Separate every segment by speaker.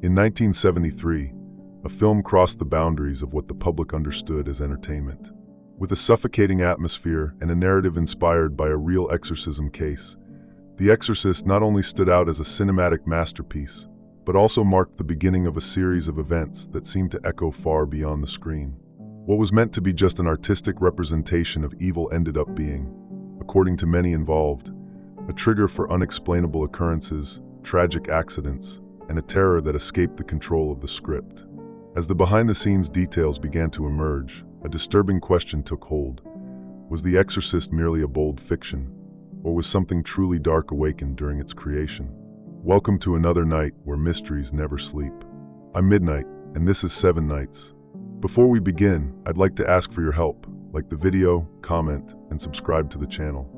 Speaker 1: In 1973, a film crossed the boundaries of what the public understood as entertainment. With a suffocating atmosphere and a narrative inspired by a real exorcism case, The Exorcist not only stood out as a cinematic masterpiece, but also marked the beginning of a series of events that seemed to echo far beyond the screen. What was meant to be just an artistic representation of evil ended up being, according to many involved, a trigger for unexplainable occurrences, tragic accidents, and a terror that escaped the control of the script. As the behind-the-scenes details began to emerge, a disturbing question took hold. Was The Exorcist merely a bold fiction, or was something truly dark awakened during its creation? Welcome to another night where mysteries never sleep. I'm Midnight, and this is 7 Nights. Before we begin, I'd like to ask for your help. Like the video, comment, and subscribe to the channel.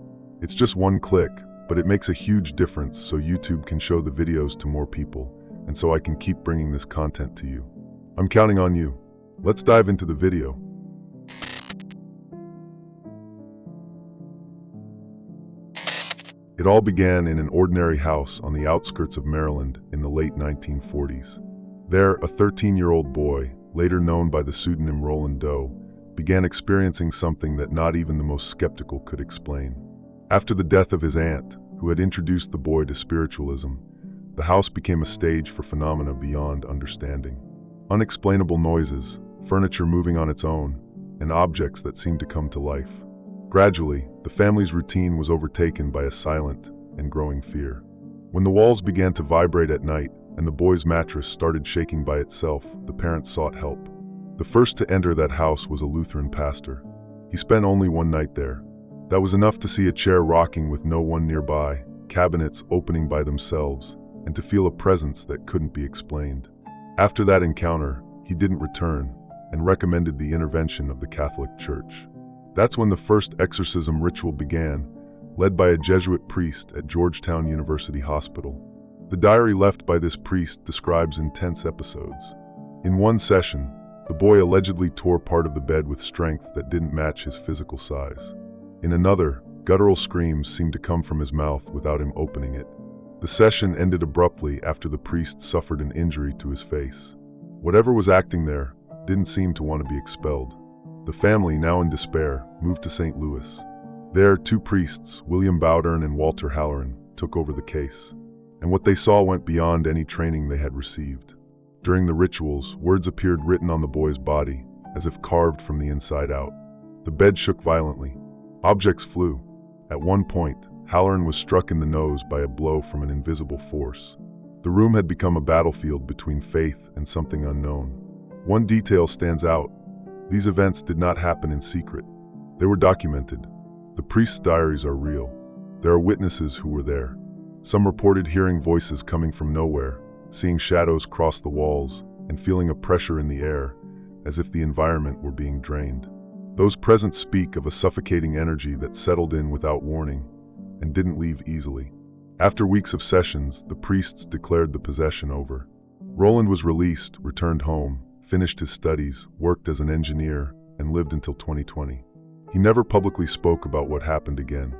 Speaker 1: It's just one click, but it makes a huge difference so YouTube can show the videos to more people, and so I can keep bringing this content to you. I'm counting on you. Let's dive into the video. It all began in an ordinary house on the outskirts of Maryland in the late 1940s. There, a 13-year-old boy, later known by the pseudonym Roland Doe, began experiencing something that not even the most skeptical could explain. After the death of his aunt, who had introduced the boy to spiritualism, the house became a stage for phenomena beyond understanding. Unexplainable noises, furniture moving on its own, and objects that seemed to come to life. Gradually, the family's routine was overtaken by a silent and growing fear. When the walls began to vibrate at night and the boy's mattress started shaking by itself, the parents sought help. The first to enter that house was a Lutheran pastor. He spent only one night there. That was enough to see a chair rocking with no one nearby, cabinets opening by themselves, and to feel a presence that couldn't be explained. After that encounter, he didn't return and recommended the intervention of the Catholic Church. That's when the first exorcism ritual began, led by a Jesuit priest at Georgetown University Hospital. The diary left by this priest describes intense episodes. In one session, the boy allegedly tore part of the bed with strength that didn't match his physical size. In another, guttural screams seemed to come from his mouth without him opening it. The session ended abruptly after the priest suffered an injury to his face. Whatever was acting there didn't seem to want to be expelled. The family, now in despair, moved to St. Louis. There, 2 priests, William Bowdern and Walter Halloran, took over the case. And what they saw went beyond any training they had received. During the rituals, words appeared written on the boy's body, as if carved from the inside out. The bed shook violently. Objects flew. At one point, Halloran was struck in the nose by a blow from an invisible force. The room had become a battlefield between faith and something unknown. One detail stands out. These events did not happen in secret. They were documented. The priest's diaries are real. There are witnesses who were there. Some reported hearing voices coming from nowhere, seeing shadows cross the walls, and feeling a pressure in the air, as if the environment were being drained. Those present speak of a suffocating energy that settled in without warning and didn't leave easily. After weeks of sessions, the priests declared the possession over. Roland was released, returned home, finished his studies, worked as an engineer, and lived until 2020. He never publicly spoke about what happened again.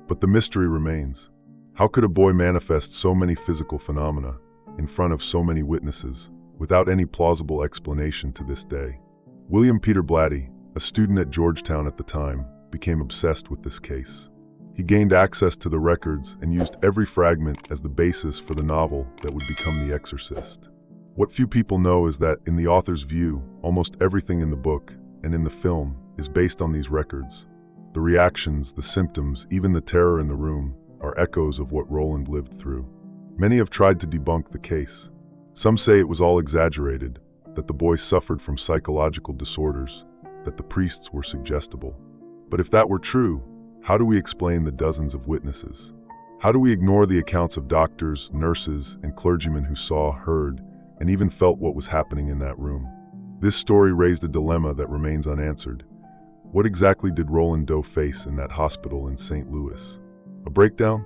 Speaker 1: But the mystery remains. How could a boy manifest so many physical phenomena in front of so many witnesses without any plausible explanation to this day? William Peter Blatty, a student at Georgetown at the time, became obsessed with this case. He gained access to the records and used every fragment as the basis for the novel that would become The Exorcist. What few people know is that, in the author's view, almost everything in the book and in the film is based on these records. The reactions, the symptoms, even the terror in the room are echoes of what Roland lived through. Many have tried to debunk the case. Some say it was all exaggerated, that the boy suffered from psychological disorders, that the priests were suggestible. But if that were true, how do we explain the dozens of witnesses? How do we ignore the accounts of doctors, nurses, and clergymen who saw, heard, and even felt what was happening in that room? This story raised a dilemma that remains unanswered. What exactly did Roland Doe face in that hospital in St. Louis? A breakdown?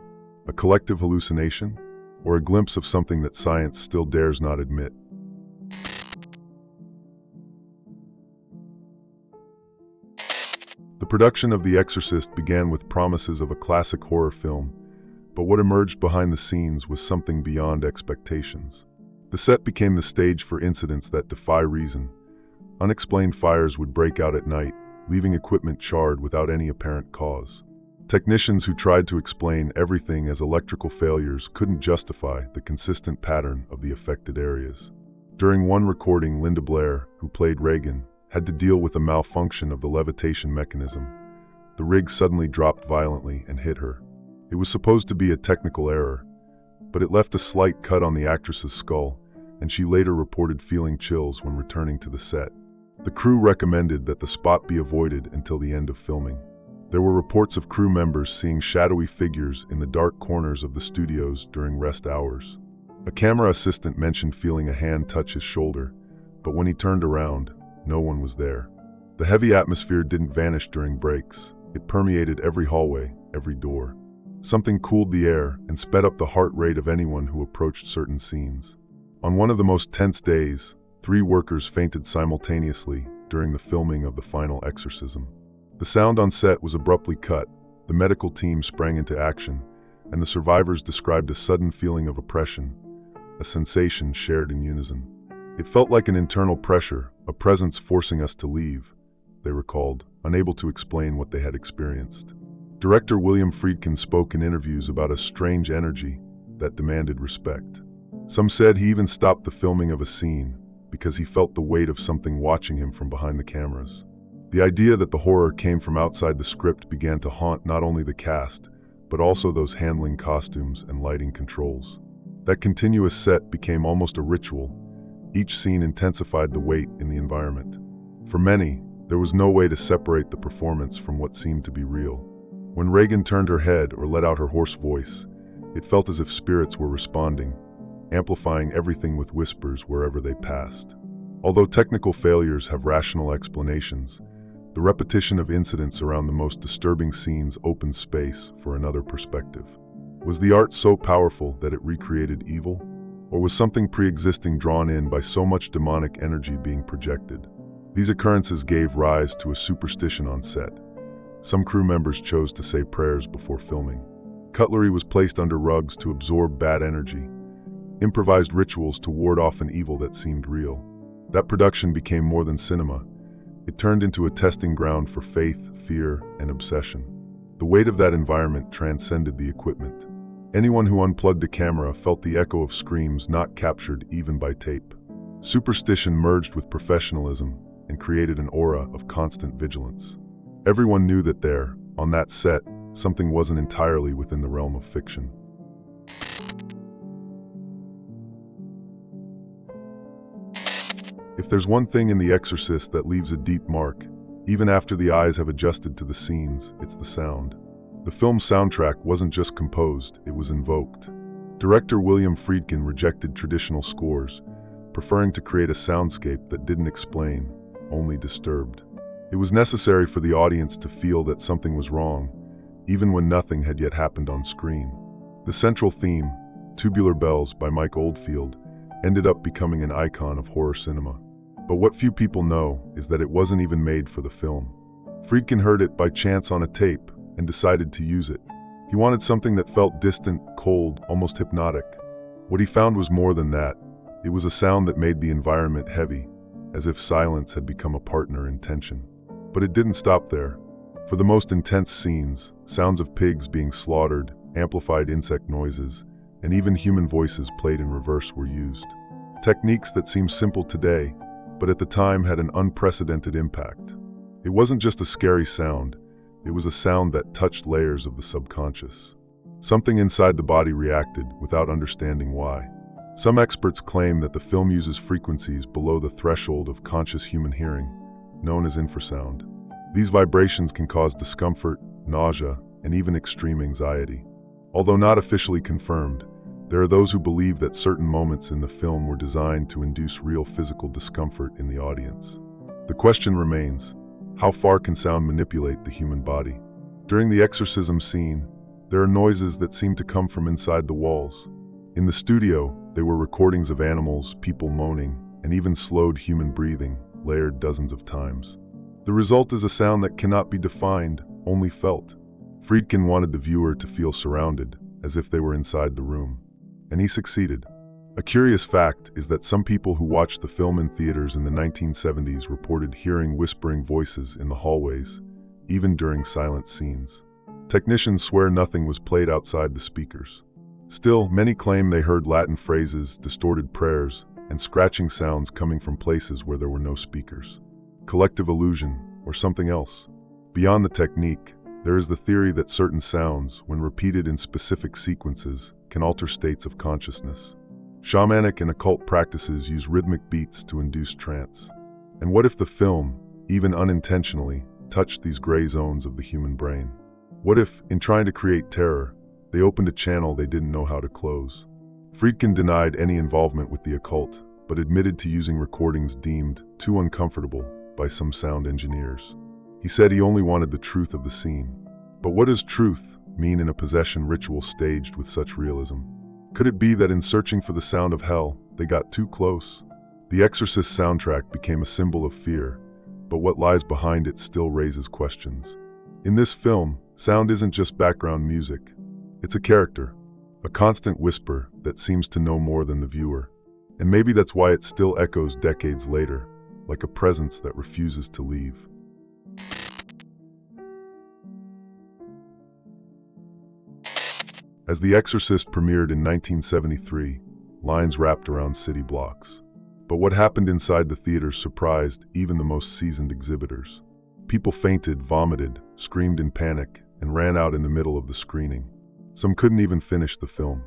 Speaker 1: A collective hallucination? Or a glimpse of something that science still dares not admit? The production of The Exorcist began with promises of a classic horror film, but what emerged behind the scenes was something beyond expectations. The set became the stage for incidents that defy reason. Unexplained fires would break out at night, leaving equipment charred without any apparent cause. Technicians who tried to explain everything as electrical failures couldn't justify the consistent pattern of the affected areas. During one recording, Linda Blair, who played Reagan, had to deal with a malfunction of the levitation mechanism. The rig suddenly dropped violently and hit her. It was supposed to be a technical error, but it left a slight cut on the actress's skull, and she later reported feeling chills when returning to the set. The crew recommended that the spot be avoided until the end of filming. There were reports of crew members seeing shadowy figures in the dark corners of the studios during rest hours. A camera assistant mentioned feeling a hand touch his shoulder, but when he turned around, no one was there. The heavy atmosphere didn't vanish during breaks. It permeated every hallway, every door. Something cooled the air and sped up the heart rate of anyone who approached certain scenes. On one of the most tense days, 3 workers fainted simultaneously during the filming of the final exorcism. The sound on set was abruptly cut, the medical team sprang into action, and the survivors described a sudden feeling of oppression, a sensation shared in unison. It felt like an internal pressure, a presence forcing us to leave, they recalled, unable to explain what they had experienced. Director William Friedkin spoke in interviews about a strange energy that demanded respect. Some said he even stopped the filming of a scene because he felt the weight of something watching him from behind the cameras. The idea that the horror came from outside the script began to haunt not only the cast, but also those handling costumes and lighting controls. That continuous set became almost a ritual. Each scene intensified the weight in the environment. For many, there was no way to separate the performance from what seemed to be real. When Reagan turned her head or let out her hoarse voice, it felt as if spirits were responding, amplifying everything with whispers wherever they passed. Although technical failures have rational explanations, the repetition of incidents around the most disturbing scenes opened space for another perspective. Was the art so powerful that it recreated evil? Or was something pre-existing drawn in by so much demonic energy being projected? These occurrences gave rise to a superstition on set. Some crew members chose to say prayers before filming. Cutlery was placed under rugs to absorb bad energy. Improvised rituals to ward off an evil that seemed real. That production became more than cinema. It turned into a testing ground for faith, fear, and obsession. The weight of that environment transcended the equipment. Anyone who unplugged a camera felt the echo of screams not captured even by tape. Superstition merged with professionalism and created an aura of constant vigilance. Everyone knew that there, on that set, something wasn't entirely within the realm of fiction. If there's one thing in The Exorcist that leaves a deep mark, even after the eyes have adjusted to the scenes, it's the sound. The film's soundtrack wasn't just composed, it was invoked. Director William Friedkin rejected traditional scores, preferring to create a soundscape that didn't explain, only disturbed. It was necessary for the audience to feel that something was wrong, even when nothing had yet happened on screen. The central theme, Tubular Bells by Mike Oldfield, ended up becoming an icon of horror cinema. But what few people know is that it wasn't even made for the film. Friedkin heard it by chance on a tape and decided to use it. He wanted something that felt distant, cold, almost hypnotic. What he found was more than that. It was a sound that made the environment heavy, as if silence had become a partner in tension. But it didn't stop there. For the most intense scenes, sounds of pigs being slaughtered, amplified insect noises, and even human voices played in reverse were used. Techniques that seem simple today, but at the time had an unprecedented impact. It wasn't just a scary sound, it was a sound that touched layers of the subconscious. Something inside the body reacted without understanding why. Some experts claim that the film uses frequencies below the threshold of conscious human hearing, known as infrasound. These vibrations can cause discomfort, nausea, and even extreme anxiety. Although not officially confirmed, there are those who believe that certain moments in the film were designed to induce real physical discomfort in the audience. The question remains, how far can sound manipulate the human body? During the exorcism scene, there are noises that seem to come from inside the walls. In the studio, they were recordings of animals, people moaning, and even slowed human breathing, layered dozens of times. The result is a sound that cannot be defined, only felt. Friedkin wanted the viewer to feel surrounded, as if they were inside the room. And he succeeded. A curious fact is that some people who watched the film in theaters in the 1970s reported hearing whispering voices in the hallways, even during silent scenes. Technicians swear nothing was played outside the speakers. Still, many claim they heard Latin phrases, distorted prayers, and scratching sounds coming from places where there were no speakers. Collective illusion, or something else. Beyond the technique, there is the theory that certain sounds, when repeated in specific sequences, can alter states of consciousness. Shamanic and occult practices use rhythmic beats to induce trance. And what if the film, even unintentionally, touched these gray zones of the human brain? What if, in trying to create terror, they opened a channel they didn't know how to close? Friedkin denied any involvement with the occult, but admitted to using recordings deemed too uncomfortable by some sound engineers. He said he only wanted the truth of the scene. But what does truth mean in a possession ritual staged with such realism? Could it be that in searching for the sound of hell, they got too close? The Exorcist soundtrack became a symbol of fear, but what lies behind it still raises questions. In this film, sound isn't just background music. It's a character, a constant whisper that seems to know more than the viewer. And maybe that's why it still echoes decades later, like a presence that refuses to leave. As The Exorcist premiered in 1973, lines wrapped around city blocks. But what happened inside the theater surprised even the most seasoned exhibitors. People fainted, vomited, screamed in panic, and ran out in the middle of the screening. Some couldn't even finish the film.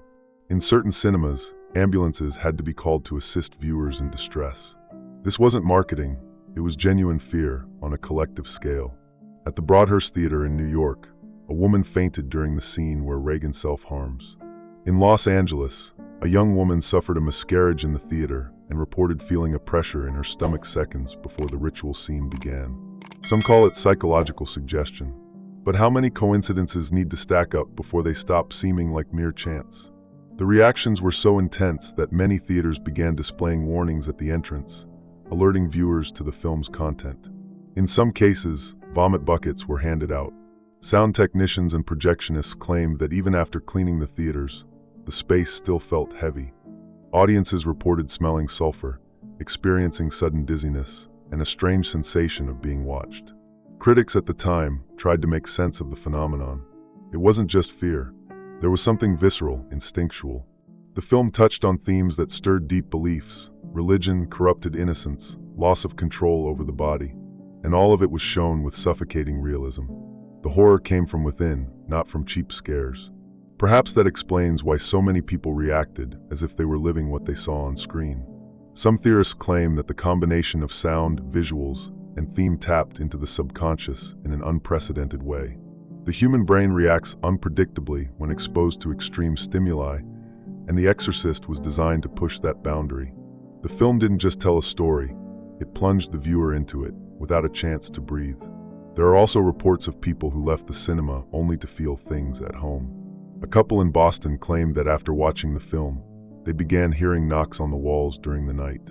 Speaker 1: In certain cinemas, ambulances had to be called to assist viewers in distress. This wasn't marketing, it was genuine fear on a collective scale. At the Broadhurst Theater in New York, a woman fainted during the scene where Reagan self-harms. In Los Angeles, a young woman suffered a miscarriage in the theater and reported feeling a pressure in her stomach seconds before the ritual scene began. Some call it psychological suggestion. But how many coincidences need to stack up before they stop seeming like mere chance? The reactions were so intense that many theaters began displaying warnings at the entrance, alerting viewers to the film's content. In some cases, vomit buckets were handed out. Sound technicians and projectionists claimed that even after cleaning the theaters, the space still felt heavy. Audiences reported smelling sulfur, experiencing sudden dizziness, and a strange sensation of being watched. Critics at the time tried to make sense of the phenomenon. It wasn't just fear. There was something visceral, instinctual. The film touched on themes that stirred deep beliefs: religion, corrupted innocence, loss of control over the body. And all of it was shown with suffocating realism. The horror came from within, not from cheap scares. Perhaps that explains why so many people reacted as if they were living what they saw on screen. Some theorists claim that the combination of sound, visuals, and theme tapped into the subconscious in an unprecedented way. The human brain reacts unpredictably when exposed to extreme stimuli, and The Exorcist was designed to push that boundary. The film didn't just tell a story, it plunged the viewer into it without a chance to breathe. There are also reports of people who left the cinema only to feel things at home. A couple in Boston claimed that after watching the film, they began hearing knocks on the walls during the night.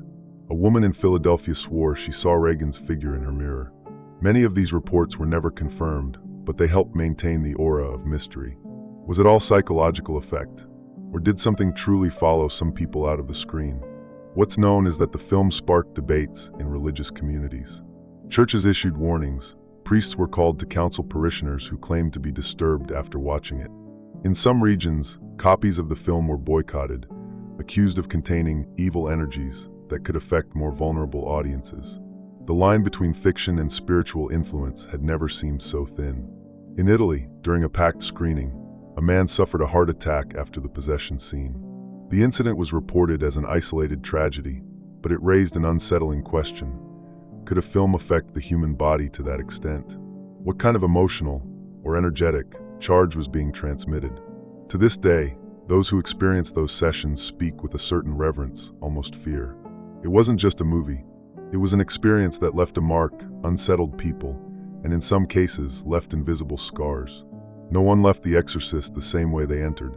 Speaker 1: A woman in Philadelphia swore she saw Reagan's figure in her mirror. Many of these reports were never confirmed, but they helped maintain the aura of mystery. Was it all psychological effect? Or did something truly follow some people out of the screen? What's known is that the film sparked debates in religious communities. Churches issued warnings. Priests were called to counsel parishioners who claimed to be disturbed after watching it. In some regions, copies of the film were boycotted, accused of containing evil energies that could affect more vulnerable audiences. The line between fiction and spiritual influence had never seemed so thin. In Italy, during a packed screening, a man suffered a heart attack after the possession scene. The incident was reported as an isolated tragedy, but it raised an unsettling question. Could a film affect the human body to that extent? What kind of emotional or energetic charge was being transmitted? To this day, those who experience those sessions speak with a certain reverence, almost fear. It wasn't just a movie. It was an experience that left a mark, unsettled people, and in some cases, left invisible scars. No one left The Exorcist the same way they entered.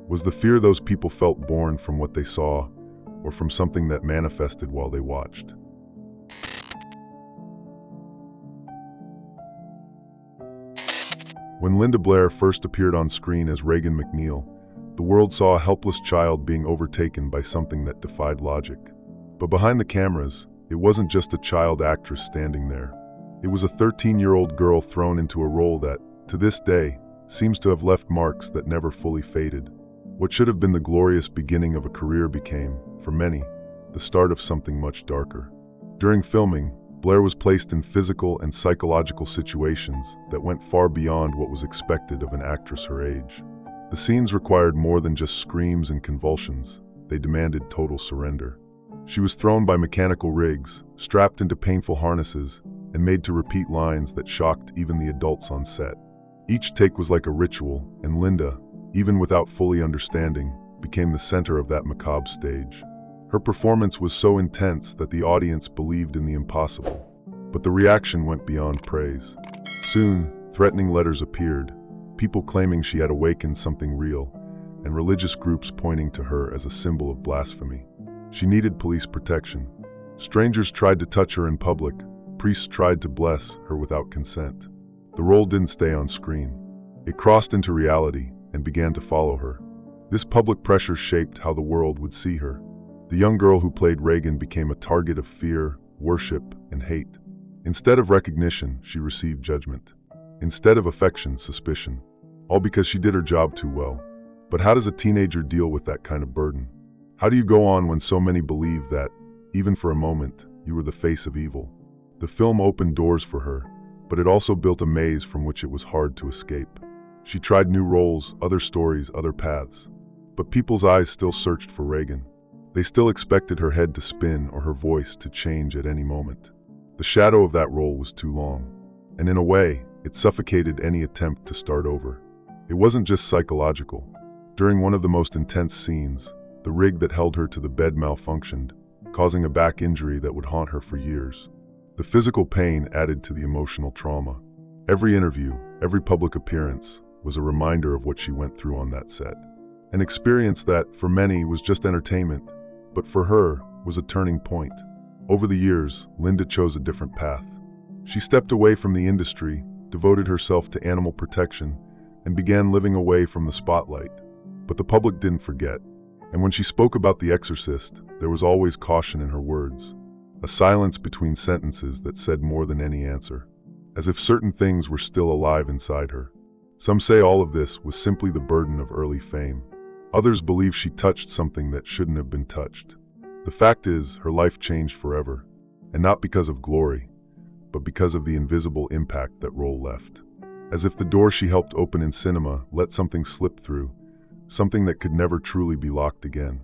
Speaker 1: Was the fear those people felt born from what they saw, or from something that manifested while they watched? When Linda Blair first appeared on screen as Reagan McNeil, The world saw a helpless child being overtaken by something that defied logic. But behind the cameras, it wasn't just a child actress standing there. It was a 13-year-old girl thrown into a role that, to this day, seems to have left marks that never fully faded. What should have been the glorious beginning of a career became, for many, the start of something much darker. During filming, Blair was placed in physical and psychological situations that went far beyond what was expected of an actress her age. The scenes required more than just screams and convulsions. They demanded total surrender. She was thrown by mechanical rigs, strapped into painful harnesses, and made to repeat lines that shocked even the adults on set. Each take was like a ritual, and Linda, even without fully understanding, became the center of that macabre stage. Her performance was so intense that the audience believed in the impossible. But the reaction went beyond praise. Soon, threatening letters appeared, people claiming she had awakened something real, and religious groups pointing to her as a symbol of blasphemy. She needed police protection. Strangers tried to touch her in public. Priests tried to bless her without consent. The role didn't stay on screen. It crossed into reality and began to follow her. This public pressure shaped how the world would see her. The young girl who played Regan became a target of fear, worship, and hate. Instead of recognition, she received judgment. Instead of affection, suspicion. All because she did her job too well. But how does a teenager deal with that kind of burden? How do you go on when so many believe that, even for a moment, you were the face of evil? The film opened doors for her, but it also built a maze from which it was hard to escape. She tried new roles, other stories, other paths. But people's eyes still searched for Regan. They still expected her head to spin or her voice to change at any moment. The shadow of that role was too long. And in a way, it suffocated any attempt to start over. It wasn't just psychological. During one of the most intense scenes, the rig that held her to the bed malfunctioned, causing a back injury that would haunt her for years. The physical pain added to the emotional trauma. Every interview, every public appearance, was a reminder of what she went through on that set. An experience that, for many, was just entertainment, but for her, was a turning point. Over the years, Linda chose a different path. She stepped away from the industry, devoted herself to animal protection, and began living away from the spotlight. But the public didn't forget. And when she spoke about The Exorcist, there was always caution in her words. A silence between sentences that said more than any answer. As if certain things were still alive inside her. Some say all of this was simply the burden of early fame. Others believe she touched something that shouldn't have been touched. The fact is, her life changed forever. And not because of glory, but because of the invisible impact that role left. As if the door she helped open in cinema let something slip through, something that could never truly be locked again.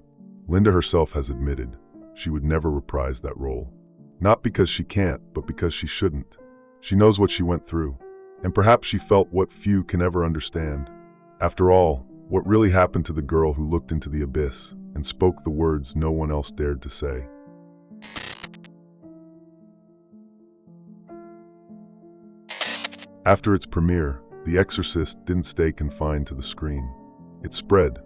Speaker 1: Linda herself has admitted she would never reprise that role. Not because she can't, but because she shouldn't. She knows what she went through, and perhaps she felt what few can ever understand. After all, what really happened to the girl who looked into the abyss and spoke the words no one else dared to say? After its premiere, The Exorcist didn't stay confined to the screen. It spread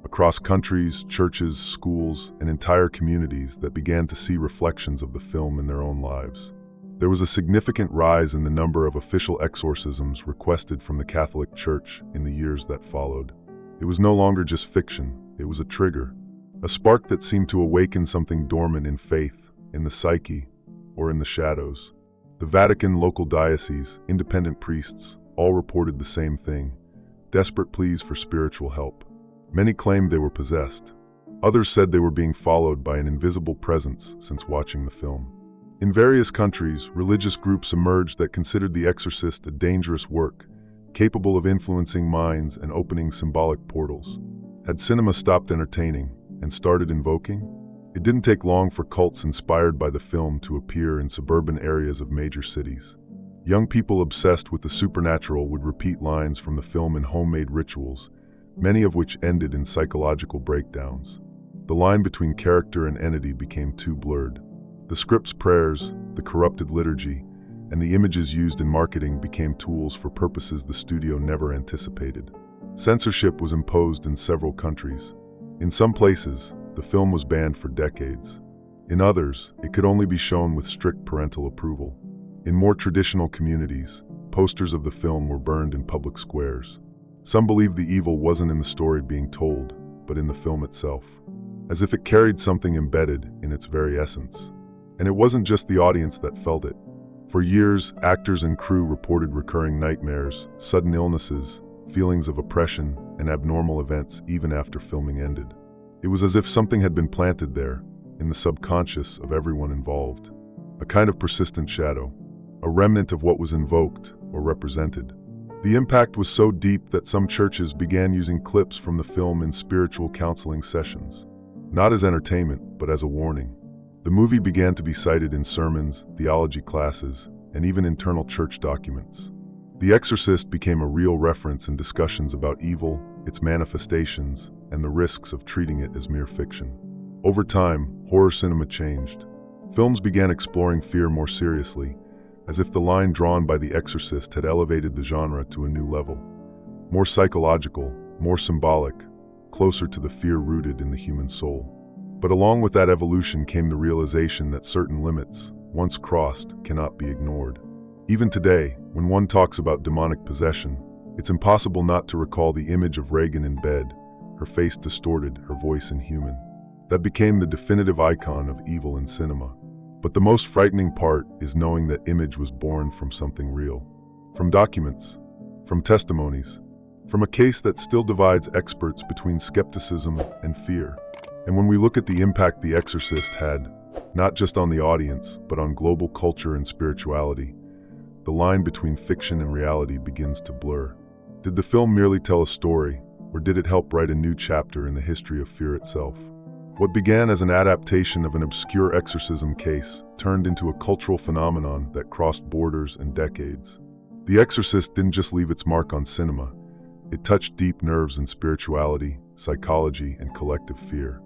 Speaker 1: across countries, churches, schools, and entire communities that began to see reflections of the film in their own lives. There was a significant rise in the number of official exorcisms requested from the Catholic Church in the years that followed. It was no longer just fiction, it was a trigger, a spark that seemed to awaken something dormant in faith, in the psyche, or in the shadows. The Vatican, local dioceses, independent priests, all reported the same thing: desperate pleas for spiritual help. Many claimed they were possessed. Others said they were being followed by an invisible presence since watching the film. In various countries, religious groups emerged that considered The Exorcist a dangerous work, capable of influencing minds and opening symbolic portals. Had cinema stopped entertaining and started invoking? It didn't take long for cults inspired by the film to appear in suburban areas of major cities. Young people obsessed with the supernatural would repeat lines from the film in homemade rituals, many of which ended in psychological breakdowns. The line between character and entity became too blurred. The script's prayers, the corrupted liturgy, and the images used in marketing became tools for purposes the studio never anticipated. Censorship was imposed in several countries. In some places, the film was banned for decades. In others, it could only be shown with strict parental approval. In more traditional communities, posters of the film were burned in public squares. Some believe the evil wasn't in the story being told, but in the film itself, as if it carried something embedded in its very essence. And it wasn't just the audience that felt it. For years, actors and crew reported recurring nightmares, sudden illnesses, feelings of oppression, and abnormal events even after filming ended. It was as if something had been planted there, in the subconscious of everyone involved. A kind of persistent shadow, a remnant of what was invoked or represented. The impact was so deep that some churches began using clips from the film in spiritual counseling sessions. Not as entertainment, but as a warning. The movie began to be cited in sermons, theology classes, and even internal church documents. The Exorcist became a real reference in discussions about evil, its manifestations, and the risks of treating it as mere fiction. Over time, horror cinema changed. Films began exploring fear more seriously, as if the line drawn by The Exorcist had elevated the genre to a new level. More psychological, more symbolic, closer to the fear rooted in the human soul. But along with that evolution came the realization that certain limits, once crossed, cannot be ignored. Even today, when one talks about demonic possession, it's impossible not to recall the image of Regan in bed, her face distorted, her voice inhuman. That became the definitive icon of evil in cinema. But the most frightening part is knowing that image was born from something real. From documents, from testimonies, from a case that still divides experts between skepticism and fear. And when we look at the impact The Exorcist had, not just on the audience, but on global culture and spirituality, the line between fiction and reality begins to blur. Did the film merely tell a story, or did it help write a new chapter in the history of fear itself? What began as an adaptation of an obscure exorcism case turned into a cultural phenomenon that crossed borders and decades. The Exorcist didn't just leave its mark on cinema. It touched deep nerves in spirituality, psychology, and collective fear.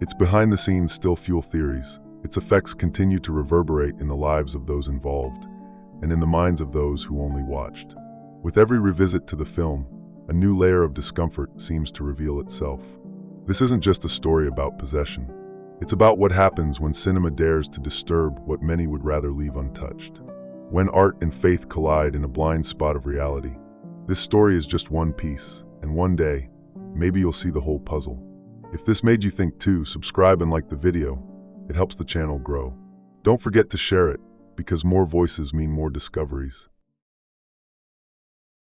Speaker 1: Its behind-the-scenes still fuel theories. Its effects continue to reverberate in the lives of those involved, and in the minds of those who only watched. With every revisit to the film, a new layer of discomfort seems to reveal itself. This isn't just a story about possession. It's about what happens when cinema dares to disturb what many would rather leave untouched. When art and faith collide in a blind spot of reality. This story is just one piece, and one day, maybe you'll see the whole puzzle. If this made you think too, subscribe and like the video. It helps the channel grow. Don't forget to share it, because more voices mean more discoveries.